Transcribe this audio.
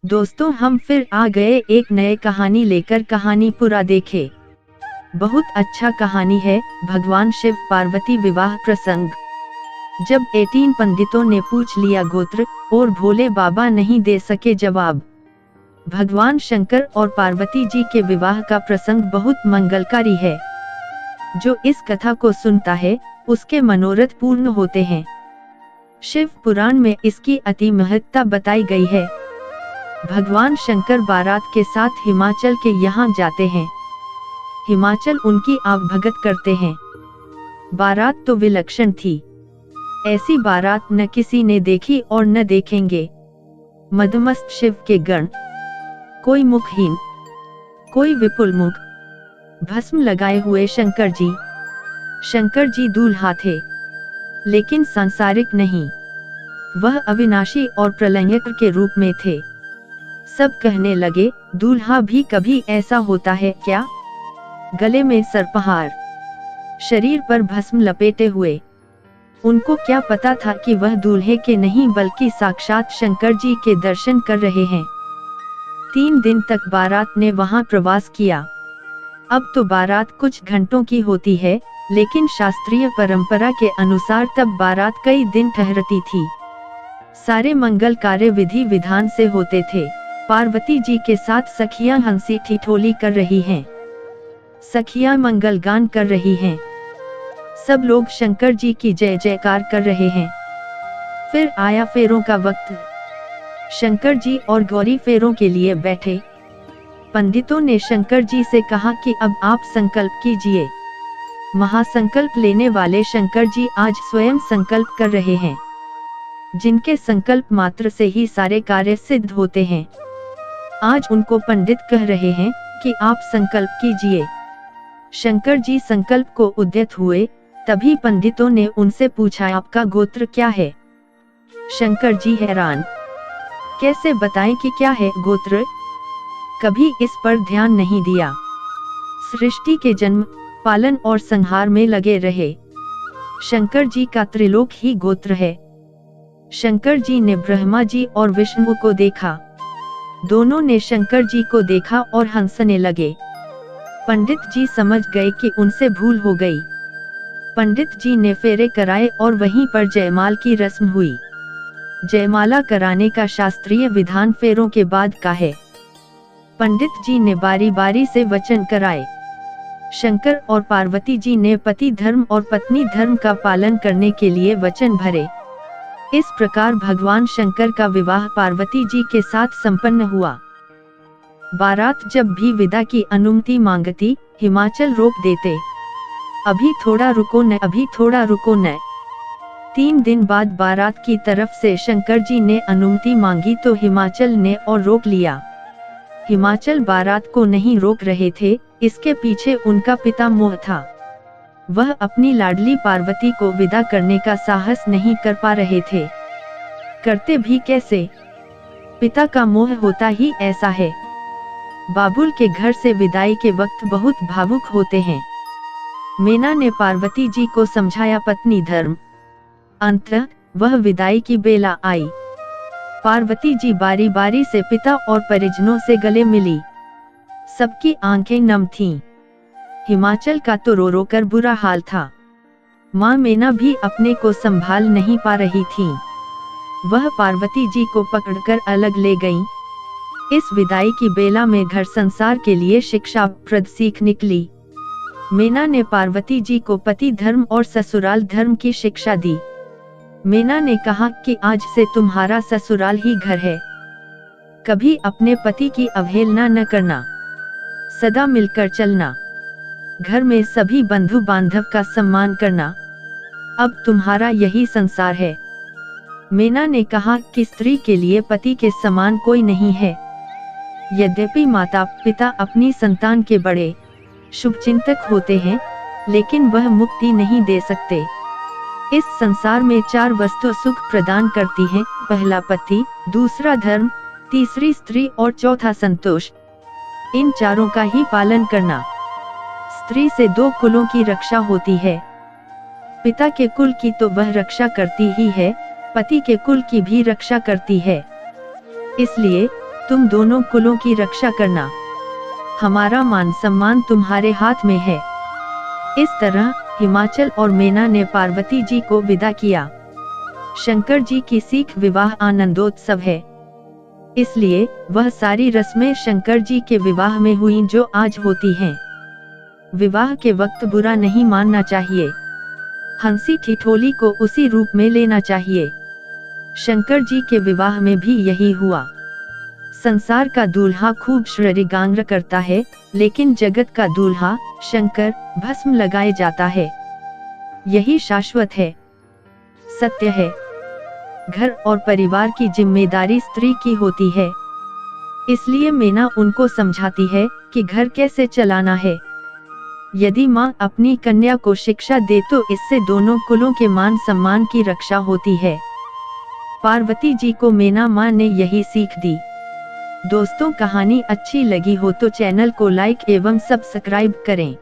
दोस्तों, हम फिर आ गए एक नए कहानी लेकर। कहानी पूरा देखे। बहुत अच्छा कहानी है। भगवान शिव पार्वती विवाह प्रसंग। जब 18 पंडितों ने पूछ लिया गोत्र और भोले बाबा नहीं दे सके जवाब। भगवान शंकर और पार्वती जी के विवाह का प्रसंग बहुत मंगलकारी है। जो इस कथा को सुनता है उसके मनोरथ पूर्ण होते हैं। शिव पुराण में इसकी अति महत्ता बताई गई है। भगवान शंकर बारात के साथ हिमाचल के यहाँ जाते हैं। हिमाचल उनकी आवभगत करते हैं। बारात तो विलक्षण थी। ऐसी बारात न किसी ने देखी और न देखेंगे। मदमस्त शिव के गण, कोई मुखहीन, कोई विपुल मुख, भस्म लगाए हुए शंकर जी। शंकर जी दूल्हा थे, लेकिन सांसारिक नहीं। वह अविनाशी और प्रलयंकर के रूप में थे। सब कहने लगे, दूल्हा भी कभी ऐसा होता है क्या? गले में सरपहार, शरीर पर भस्म लपेटे हुए। उनको क्या पता था कि वह दूल्हे के नहीं बल्कि साक्षात शंकर जी के दर्शन कर रहे हैं। 3 दिन तक बारात ने वहां प्रवास किया। अब तो बारात कुछ घंटों की होती है, लेकिन शास्त्रीय परंपरा के अनुसार तब बारात कई दिन ठहरती थी। सारे मंगल कार्य विधि विधान से होते थे। पार्वती जी के साथ सखियां हंसी ठिठोली कर रही हैं। सखियां मंगल गान कर रही हैं। सब लोग शंकर जी की जय जयकार कर रहे हैं। फिर आया फेरों का वक्त। शंकर जी और गौरी फेरों के लिए बैठे। पंडितों ने शंकर जी से कहा कि अब आप संकल्प कीजिए। महासंकल्प लेने वाले शंकर जी आज स्वयं संकल्प कर रहे हैं। जिनके संकल्प मात्र से ही सारे कार्य सिद्ध होते हैं। आज उनको पंडित कह रहे हैं कि आप संकल्प कीजिए। शंकर जी संकल्प को उद्यत हुए। तभी पंडितों ने उनसे पूछा, आपका गोत्र क्या है? शंकर जी हैरान, कैसे बताएं कि क्या है गोत्र? कभी इस पर ध्यान नहीं दिया। सृष्टि के जन्म, पालन और संहार में लगे रहे। शंकर जी का त्रिलोक ही गोत्र है। शंकर जी ने ब्रह्मा जी और विष्णु को देखा। दोनों ने शंकर जी को देखा और हंसने लगे। पंडित जी समझ गए कि उनसे भूल हो गई। पंडित जी ने फेरे कराए और वहीं पर जयमाल की रस्म हुई। जयमाला कराने का शास्त्रीय विधान फेरों के बाद का है। पंडित जी ने बारी बारी से वचन कराए। शंकर और पार्वती जी ने पति धर्म और पत्नी धर्म का पालन करने के लिए वचन भरे। इस प्रकार भगवान शंकर का विवाह पार्वती जी के साथ संपन्न हुआ। बारात जब भी विदा की अनुमति मांगती, हिमाचल रोक देते। अभी थोड़ा रुको न, अभी थोड़ा रुको न। 3 दिन बाद बारात की तरफ से शंकर जी ने अनुमति मांगी तो हिमाचल ने और रोक लिया। हिमाचल बारात को नहीं रोक रहे थे, इसके पीछे उनका पिता मोह था। वह अपनी लाडली पार्वती को विदा करने का साहस नहीं कर पा रहे थे। करते भी कैसे? पिता का मोह होता ही ऐसा है। बाबुल के घर से विदाई के वक्त बहुत भावुक होते हैं। मीना ने पार्वती जी को समझाया पत्नी धर्म। अंततः वह विदाई की बेला आई। पार्वती जी बारी बारी से पिता और परिजनों से गले मिली। सबकी आंखें नम थीं। हिमाचल का तो रो रो कर बुरा हाल था। माँ मीना भी अपने को संभाल नहीं पा रही थी। वह पार्वती जी को पकड़कर अलग ले गईं। इस विदाई की बेला में घर संसार के लिए शिक्षाप्रद सीख निकली। मीना ने पार्वती जी को पति धर्म और ससुराल धर्म की शिक्षा दी। मीना ने कहा कि आज से तुम्हारा ससुराल ही घर है। कभी अपने पति की अवहेलना न करना, सदा मिलकर चलना, घर में सभी बंधु बांधव का सम्मान करना। अब तुम्हारा यही संसार है। मीना ने कहा कि स्त्री के लिए पति के समान कोई नहीं है। यद्यपि माता पिता अपनी संतान के बड़े शुभचिंतक होते हैं, लेकिन वह मुक्ति नहीं दे सकते। इस संसार में 4 वस्तु सुख प्रदान करती हैं, पहला पति, दूसरा धर्म, तीसरी स्त्री और चौथा संतोष। इन चारों का ही पालन करना। स्त्री से 2 कुलों की रक्षा होती है। पिता के कुल की तो वह रक्षा करती ही है, पति के कुल की भी रक्षा करती है। इसलिए तुम दोनों कुलों की रक्षा करना, हमारा मान सम्मान तुम्हारे हाथ में है। इस तरह हिमाचल और मीना ने पार्वती जी को विदा किया। शंकर जी की सीख विवाह आनंदोत्सव है, इसलिए वह सारी रस्में शंकर जी के विवाह में हुई जो आज होती हैं। विवाह के वक्त बुरा नहीं मानना चाहिए, हंसी ठिठोली को उसी रूप में लेना चाहिए। शंकर जी के विवाह में भी यही हुआ। संसार का दूल्हा खूब श्रृंगार करता है, लेकिन जगत का दूल्हा शंकर भस्म लगाए जाता है। यही शाश्वत है, सत्य है। घर और परिवार की जिम्मेदारी स्त्री की होती है, इसलिए मीना उनको समझाती है कि घर कैसे चलाना है। यदि माँ अपनी कन्या को शिक्षा दे तो इससे दोनों कुलों के मान सम्मान की रक्षा होती है। पार्वती जी को मीना माँ ने यही सीख दी। दोस्तों, कहानी अच्छी लगी हो तो चैनल को लाइक एवं सब्सक्राइब करें।